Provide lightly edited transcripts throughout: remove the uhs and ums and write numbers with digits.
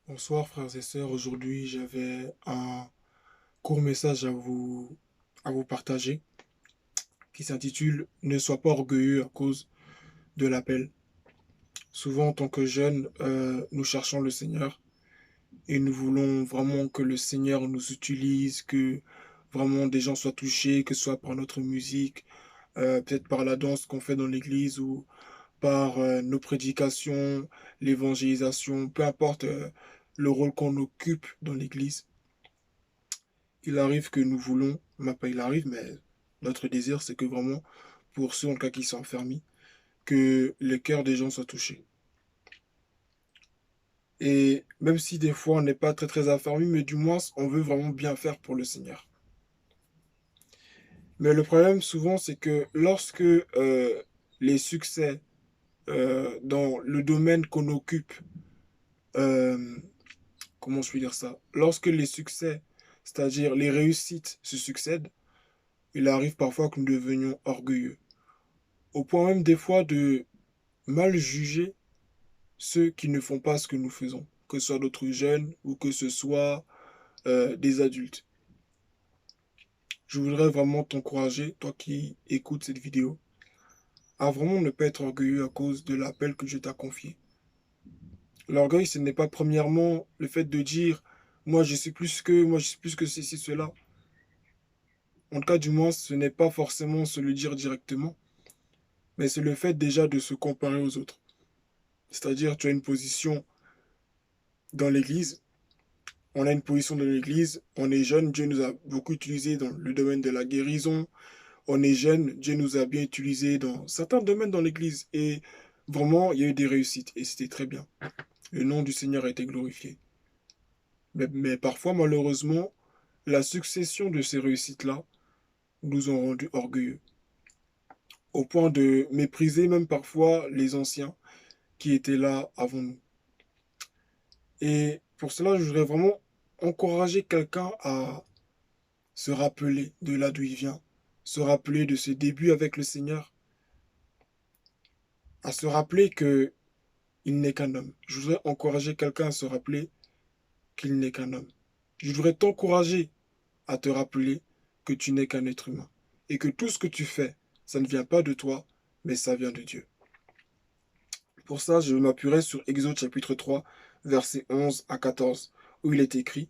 Bonsoir frères et sœurs, aujourd'hui j'avais un court message à vous partager qui s'intitule Ne sois pas orgueilleux à cause de l'appel. Souvent en tant que jeunes, nous cherchons le Seigneur et nous voulons vraiment que le Seigneur nous utilise, que vraiment des gens soient touchés, que ce soit par notre musique, peut-être par la danse qu'on fait dans l'église ou par nos prédications, l'évangélisation, peu importe le rôle qu'on occupe dans l'église. Il arrive que nous voulons, pas il arrive, mais notre désir, c'est que vraiment, pour ceux en cas qui sont enfermés, que le cœur des gens soit touché. Et même si des fois on n'est pas très affermi, mais du moins on veut vraiment bien faire pour le Seigneur. Mais le problème souvent, c'est que lorsque les succès dans le domaine qu'on occupe, euh, comment je puis dire ça, lorsque les succès, c'est-à-dire les réussites se succèdent, il arrive parfois que nous devenions orgueilleux. Au point même des fois de mal juger ceux qui ne font pas ce que nous faisons, que ce soit d'autres jeunes ou que ce soit des adultes. Je voudrais vraiment t'encourager, toi qui écoutes cette vidéo, à vraiment ne pas être orgueilleux à cause de l'appel que Dieu t'a confié. L'orgueil, ce n'est pas premièrement le fait de dire moi je suis plus que ceci, cela. En tout cas, du moins, ce n'est pas forcément se le dire directement, mais c'est le fait déjà de se comparer aux autres. C'est-à-dire, tu as une position dans l'église. On a une position dans l'église, on est jeune, Dieu nous a beaucoup utilisé dans le domaine de la guérison. On est jeune, Dieu nous a bien utilisé dans certains domaines dans l'église. Et vraiment, il y a eu des réussites et c'était très bien. Le nom du Seigneur a été glorifié. Mais parfois, malheureusement, la succession de ces réussites-là nous ont rendus orgueilleux. Au point de mépriser même parfois les anciens qui étaient là avant nous. Et pour cela, je voudrais vraiment encourager quelqu'un à se rappeler de là d'où il vient, se rappeler de ses débuts avec le Seigneur, à se rappeler que il n'est qu'un homme. Je voudrais encourager quelqu'un à se rappeler qu'il n'est qu'un homme. Je voudrais t'encourager à te rappeler que tu n'es qu'un être humain et que tout ce que tu fais, ça ne vient pas de toi, mais ça vient de Dieu. Pour ça, je m'appuierai sur Exode chapitre 3, versets 11 à 14, où il est écrit: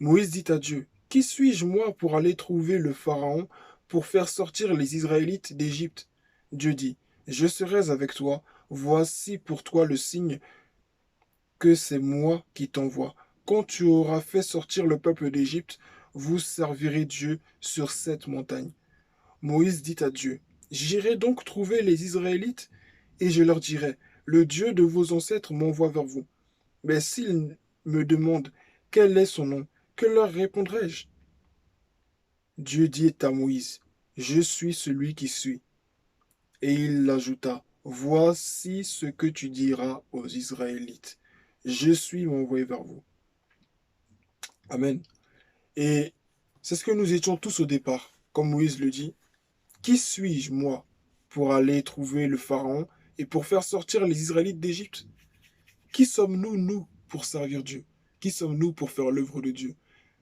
Moïse dit à Dieu, qui suis-je moi pour aller trouver le Pharaon pour faire sortir les Israélites d'Égypte? Dieu dit, je serai avec toi, voici pour toi le signe que c'est moi qui t'envoie. Quand tu auras fait sortir le peuple d'Égypte, vous servirez Dieu sur cette montagne. Moïse dit à Dieu, j'irai donc trouver les Israélites et je leur dirai, le Dieu de vos ancêtres m'envoie vers vous. Mais s'ils me demandent quel est son nom, que leur répondrai-je? Dieu dit à Moïse, je suis celui qui suis. Et il ajouta, voici ce que tu diras aux Israélites. Je suis envoyé vers vous. Amen. Et c'est ce que nous étions tous au départ, comme Moïse le dit. Qui suis-je, moi, pour aller trouver le Pharaon et pour faire sortir les Israélites d'Égypte? Qui sommes-nous, nous, pour servir Dieu? Qui sommes-nous pour faire l'œuvre de Dieu?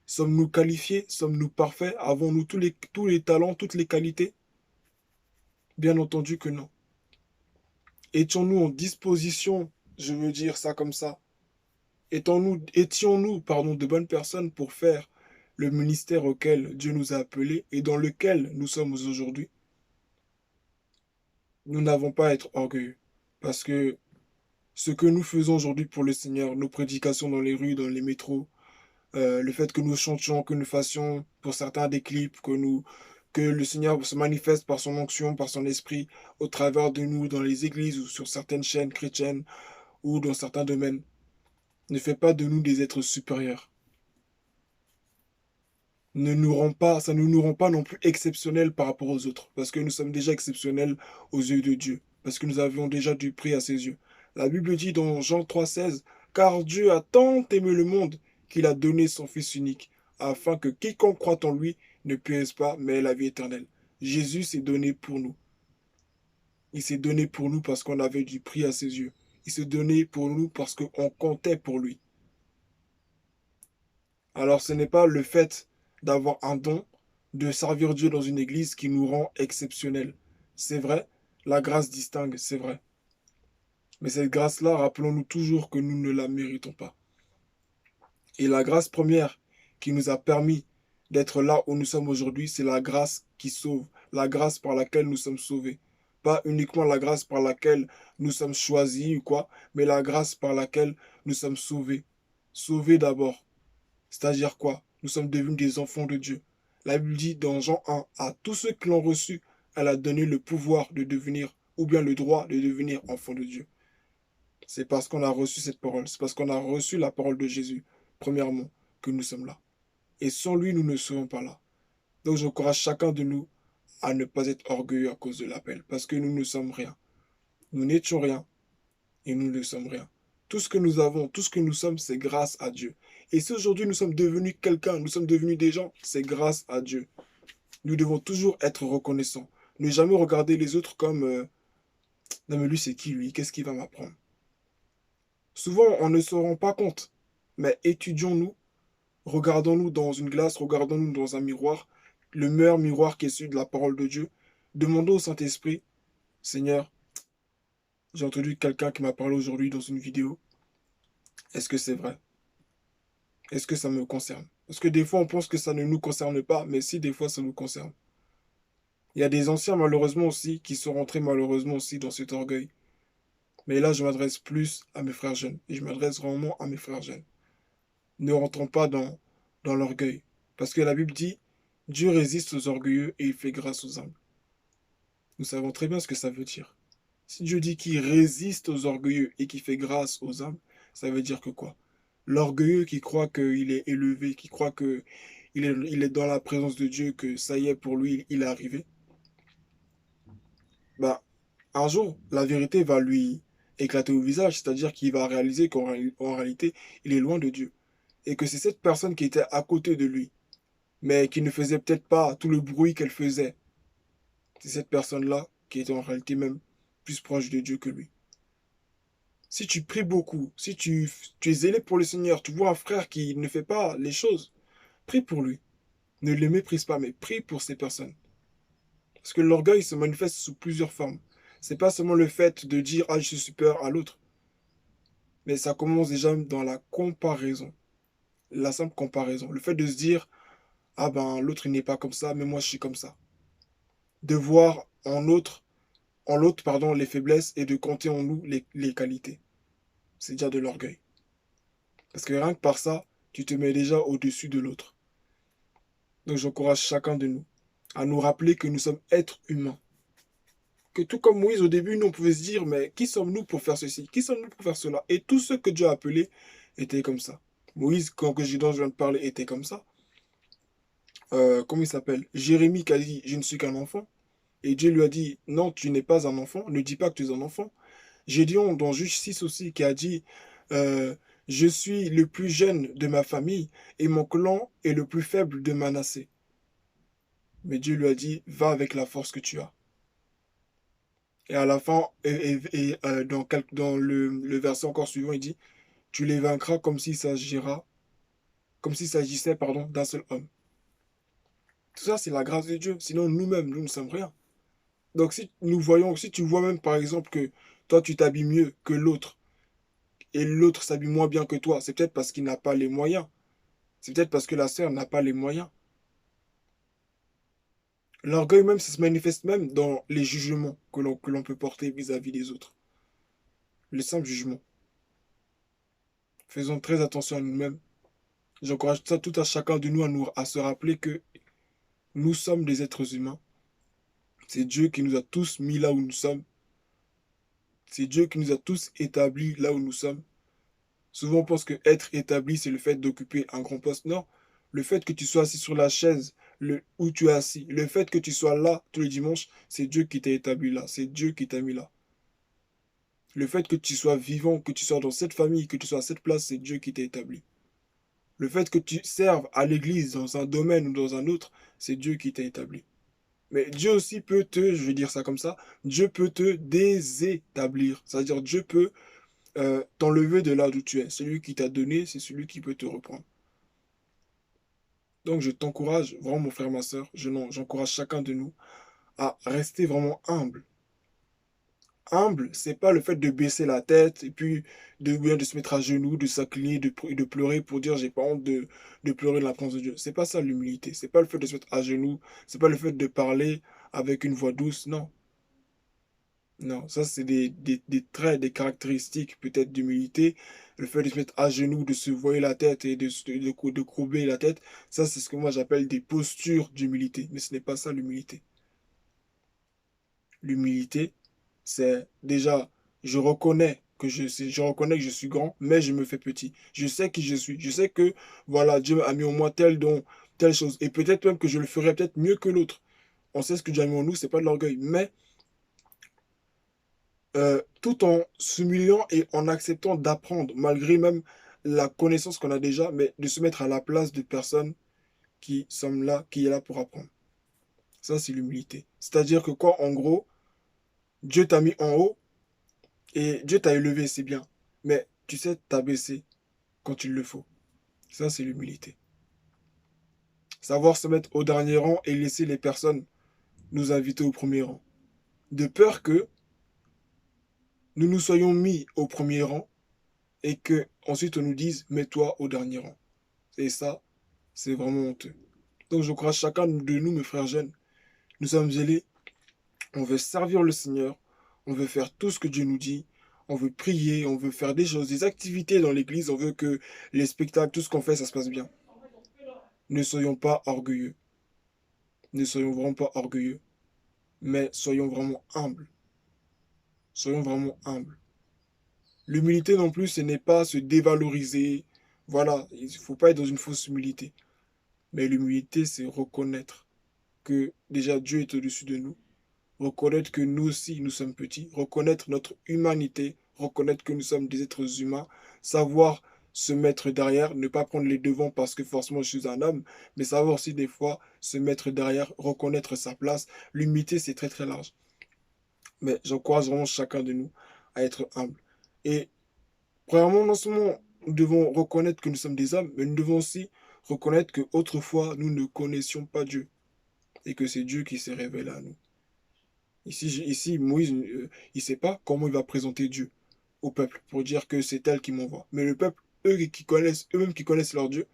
Sommes-nous qualifiés? Sommes-nous parfaits? Avons-nous tous les talents, toutes les qualités? Bien entendu que non. Étions-nous en disposition, je veux dire ça comme ça, étions-nous, pardon, de bonnes personnes pour faire le ministère auquel Dieu nous a appelés et dans lequel nous sommes aujourd'hui? Nous n'avons pas à être orgueilleux. Parce que ce que nous faisons aujourd'hui pour le Seigneur, nos prédications dans les rues, dans les métros, le fait que nous chantions, que nous fassions pour certains des clips, que le Seigneur se manifeste par son onction, par son esprit, au travers de nous, dans les églises ou sur certaines chaînes chrétiennes ou dans certains domaines, ne fait pas de nous des êtres supérieurs. Ça ne nous rend pas non plus exceptionnels par rapport aux autres, parce que nous sommes déjà exceptionnels aux yeux de Dieu, parce que nous avions déjà du prix à ses yeux. La Bible dit dans Jean 3,16, car Dieu a tant aimé le monde qu'il a donné son Fils unique, afin que quiconque croit en lui ne périsse pas, mais ait la vie éternelle. Jésus s'est donné pour nous. Il s'est donné pour nous parce qu'on avait du prix à ses yeux. Il se donnait pour nous parce qu'on comptait pour lui. Alors ce n'est pas le fait d'avoir un don, de servir Dieu dans une église qui nous rend exceptionnels. C'est vrai, la grâce distingue, c'est vrai. Mais cette grâce-là, rappelons-nous toujours que nous ne la méritons pas. Et la grâce première qui nous a permis d'être là où nous sommes aujourd'hui, c'est la grâce qui sauve, la grâce par laquelle nous sommes sauvés. Pas uniquement la grâce par laquelle nous sommes choisis ou quoi, mais la grâce par laquelle nous sommes sauvés. Sauvés d'abord. C'est-à-dire quoi? Nous sommes devenus des enfants de Dieu. La Bible dit dans Jean 1, à tous ceux qui l'ont reçu, elle a donné le pouvoir de devenir, ou bien le droit de devenir enfants de Dieu. C'est parce qu'on a reçu cette parole, c'est parce qu'on a reçu la parole de Jésus, premièrement, que nous sommes là. Et sans lui, nous ne serons pas là. Donc j'encourage chacun de nous à ne pas être orgueilleux à cause de l'appel, parce que nous ne sommes rien. Nous n'étions rien et nous ne sommes rien. Tout ce que nous avons, tout ce que nous sommes, c'est grâce à Dieu. Et si aujourd'hui nous sommes devenus quelqu'un, nous sommes devenus des gens, c'est grâce à Dieu. Nous devons toujours être reconnaissants. Ne jamais regarder les autres comme non mais lui c'est qui lui? Qu'est-ce qu'il va m'apprendre? Souvent on ne se rend pas compte. Mais étudions-nous, regardons-nous dans une glace, regardons-nous dans un miroir, le meilleur miroir qui est celui de la parole de Dieu. Demandons au Saint-Esprit, Seigneur, j'ai entendu quelqu'un qui m'a parlé aujourd'hui dans une vidéo. Est-ce que c'est vrai? Est-ce que ça me concerne? Parce que des fois, on pense que ça ne nous concerne pas, mais si, des fois, ça nous concerne. Il y a des anciens, malheureusement aussi, qui sont rentrés malheureusement aussi dans cet orgueil. Mais là, je m'adresse plus à mes frères jeunes. Et je m'adresse vraiment à mes frères jeunes. Ne rentrons pas dans l'orgueil. Parce que la Bible dit, Dieu résiste aux orgueilleux et il fait grâce aux humbles. Nous savons très bien ce que ça veut dire. Si Dieu dit qu'il résiste aux orgueilleux et qu'il fait grâce aux humbles, ça veut dire que quoi? L'orgueilleux qui croit qu'il est élevé, qui croit que il est dans la présence de Dieu, que ça y est, pour lui, il est arrivé. Bah, un jour, la vérité va lui éclater au visage, c'est-à-dire qu'il va réaliser qu'en réalité, il est loin de Dieu. Et que c'est cette personne qui était à côté de lui, mais qui ne faisait peut-être pas tout le bruit qu'elle faisait. C'est cette personne-là qui était en réalité même plus proche de Dieu que lui. Si tu pries beaucoup, si tu es zélé pour le Seigneur, tu vois un frère qui ne fait pas les choses, prie pour lui. Ne le méprise pas, mais prie pour ces personnes. Parce que l'orgueil se manifeste sous plusieurs formes. C'est pas seulement le fait de dire ah je suis supérieur à l'autre, mais ça commence déjà dans la comparaison, la simple comparaison. Le fait de se dire ah ben l'autre il n'est pas comme ça, mais moi je suis comme ça. De voir en l'autre pardon les faiblesses et de compter en nous les qualités. C'est déjà de l'orgueil. Parce que rien que par ça, tu te mets déjà au-dessus de l'autre. Donc j'encourage chacun de nous à nous rappeler que nous sommes êtres humains. Que tout comme Moïse au début, nous on pouvait se dire, mais qui sommes-nous pour faire ceci? Qui sommes-nous pour faire cela? Et tous ceux que Dieu a appelés étaient comme ça. Moïse, dont je viens de parler, était comme ça. Comment il s'appelle? Jérémie qui a dit, je ne suis qu'un enfant. Et Dieu lui a dit, non, tu n'es pas un enfant, ne dis pas que tu es un enfant. Gédéon, dans Juge 6 aussi, qui a dit, euh, je suis le plus jeune de ma famille et mon clan est le plus faible de Manassé. Mais Dieu lui a dit, va avec la force que tu as. Et à la fin, dans le verset encore suivant, il dit, tu les vaincras comme s'il s'agissait, pardon, d'un seul homme. Tout ça, c'est la grâce de Dieu. Sinon, nous-mêmes, nous ne sommes rien. Donc, si tu vois même, par exemple, que toi, tu t'habilles mieux que l'autre, et l'autre s'habille moins bien que toi, c'est peut-être parce qu'il n'a pas les moyens. C'est peut-être parce que la sœur n'a pas les moyens. L'orgueil même, ça se manifeste même dans les jugements que l'on peut porter vis-à-vis des autres. Le simple jugement. Faisons très attention à nous-mêmes. J'encourage ça tout à chacun de nous à se rappeler que nous sommes des êtres humains. C'est Dieu qui nous a tous mis là où nous sommes. C'est Dieu qui nous a tous établis là où nous sommes. Souvent, on pense que être établi, c'est le fait d'occuper un grand poste. Non. Le fait que tu sois assis sur la chaise où tu es assis, le fait que tu sois là tous les dimanches, c'est Dieu qui t'a établi là. C'est Dieu qui t'a mis là. Le fait que tu sois vivant, que tu sois dans cette famille, que tu sois à cette place, c'est Dieu qui t'a établi. Le fait que tu serves à l'église dans un domaine ou dans un autre, c'est Dieu qui t'a établi. Mais Dieu aussi peut je vais dire ça comme ça, Dieu peut te désétablir. C'est-à-dire Dieu peut t'enlever de là d'où tu es. Celui qui t'a donné, c'est celui qui peut te reprendre. Donc je t'encourage, vraiment mon frère, ma soeur, j'encourage chacun de nous à rester vraiment humble. Humble, c'est pas le fait de baisser la tête et puis de, bien de se mettre à genoux, de s'incliner, de pleurer pour dire j'ai pas honte de pleurer de la présence de Dieu. C'est pas ça l'humilité. C'est pas le fait de se mettre à genoux. C'est pas le fait de parler avec une voix douce. Non. Non. Ça, c'est des traits, des caractéristiques peut-être d'humilité. Le fait de se mettre à genoux, de se voiler la tête et de courber la tête. Ça, c'est ce que moi j'appelle des postures d'humilité. Mais ce n'est pas ça l'humilité. L'humilité, c'est déjà, je reconnais que je suis grand, mais je me fais petit. Je sais qui je suis. Je sais que, voilà, Dieu a mis en moi tel don, telle chose. Et peut-être même que je le ferai peut-être mieux que l'autre. On sait ce que Dieu a mis en nous, c'est pas de l'orgueil. Mais, tout en s'humiliant et en acceptant d'apprendre, malgré même la connaissance qu'on a déjà, mais de se mettre à la place de personnes qui sont là, qui est là pour apprendre. Ça, c'est l'humilité. C'est-à-dire que quoi, en gros, Dieu t'a mis en haut, et Dieu t'a élevé, c'est bien. Mais tu sais t'abaisser quand il le faut. Ça, c'est l'humilité. Savoir se mettre au dernier rang et laisser les personnes nous inviter au premier rang. De peur que nous nous soyons mis au premier rang et que ensuite on nous dise mets-toi au dernier rang. Et ça, c'est vraiment honteux. Donc j'encourage chacun de nous, mes frères jeunes. Nous sommes zélés, on veut servir le Seigneur, on veut faire tout ce que Dieu nous dit, on veut prier, on veut faire des choses, des activités dans l'église, on veut que les spectacles, tout ce qu'on fait, ça se passe bien. Ne soyons pas orgueilleux. Ne soyons vraiment pas orgueilleux, mais soyons vraiment humbles. Soyons vraiment humbles. L'humilité non plus, ce n'est pas se dévaloriser. Voilà, il ne faut pas être dans une fausse humilité. Mais l'humilité, c'est reconnaître que déjà Dieu est au-dessus de nous. Reconnaître que nous aussi, nous sommes petits. Reconnaître notre humanité. Reconnaître que nous sommes des êtres humains. Savoir se mettre derrière, ne pas prendre les devants parce que forcément je suis un homme, mais savoir aussi des fois se mettre derrière, reconnaître sa place. L'humilité, c'est très très large. Mais j'encourage vraiment chacun de nous à être humble. Et premièrement, non seulement nous devons reconnaître que nous sommes des hommes, mais nous devons aussi reconnaître que autrefois nous ne connaissions pas Dieu et que c'est Dieu qui s'est révélé à nous. Ici Moïse, il ne sait pas comment il va présenter Dieu au peuple pour dire que c'est elle qui m'envoie. Mais le peuple, eux-mêmes qui connaissent leur Dieu,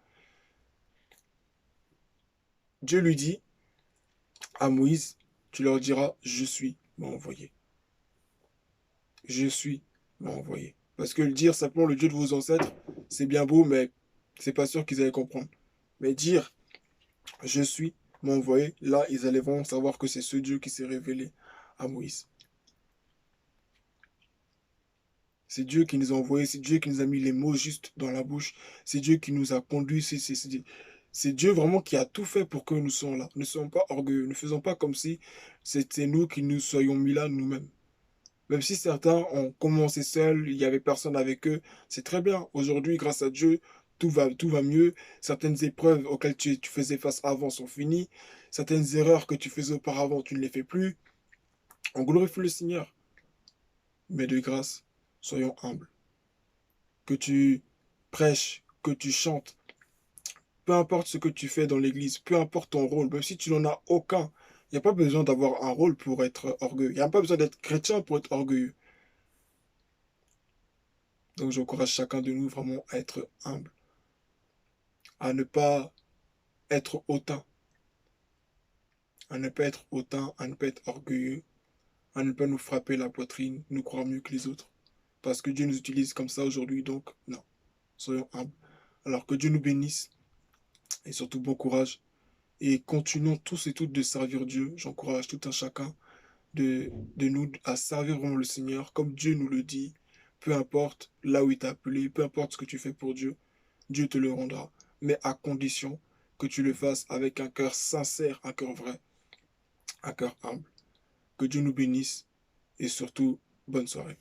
Dieu lui dit à Moïse, tu leur diras, je suis m'a envoyé. Je suis m'a envoyé. Parce que le dire simplement le Dieu de vos ancêtres, c'est bien beau, mais c'est pas sûr qu'ils allaient comprendre. Mais dire je suis m'a envoyé, là, ils allaient vraiment savoir que c'est ce Dieu qui s'est révélé à Moïse. C'est Dieu qui nous a envoyés, c'est Dieu qui nous a mis les mots justes dans la bouche, c'est Dieu qui nous a conduits, c'est Dieu vraiment qui a tout fait pour que nous soyons là. Ne soyons pas orgueilleux, ne faisons pas comme si c'était nous qui nous soyons mis là nous-mêmes. Même si certains ont commencé seuls, il n'y avait personne avec eux, c'est très bien. Aujourd'hui, grâce à Dieu, tout va mieux. Certaines épreuves auxquelles tu faisais face avant sont finies. Certaines erreurs que tu faisais auparavant, tu ne les fais plus. On glorifie le Seigneur. Mais de grâce, soyons humbles. Que tu prêches, que tu chantes, peu importe ce que tu fais dans l'église, peu importe ton rôle, même si tu n'en as aucun, il n'y a pas besoin d'avoir un rôle pour être orgueilleux. Il n'y a pas besoin d'être chrétien pour être orgueilleux. Donc j'encourage chacun de nous vraiment à être humble, à ne pas être hautain, à ne pas être hautain, à ne pas être orgueilleux, à ne pas nous frapper la poitrine, nous croire mieux que les autres. Parce que Dieu nous utilise comme ça aujourd'hui, donc non, soyons humbles. Alors que Dieu nous bénisse et surtout bon courage. Et continuons tous et toutes de servir Dieu. J'encourage tout un chacun de nous à servir vraiment le Seigneur comme Dieu nous le dit. Peu importe là où il t'a appelé, peu importe ce que tu fais pour Dieu, Dieu te le rendra. Mais à condition que tu le fasses avec un cœur sincère, un cœur vrai, un cœur humble. Que Dieu nous bénisse et surtout, bonne soirée.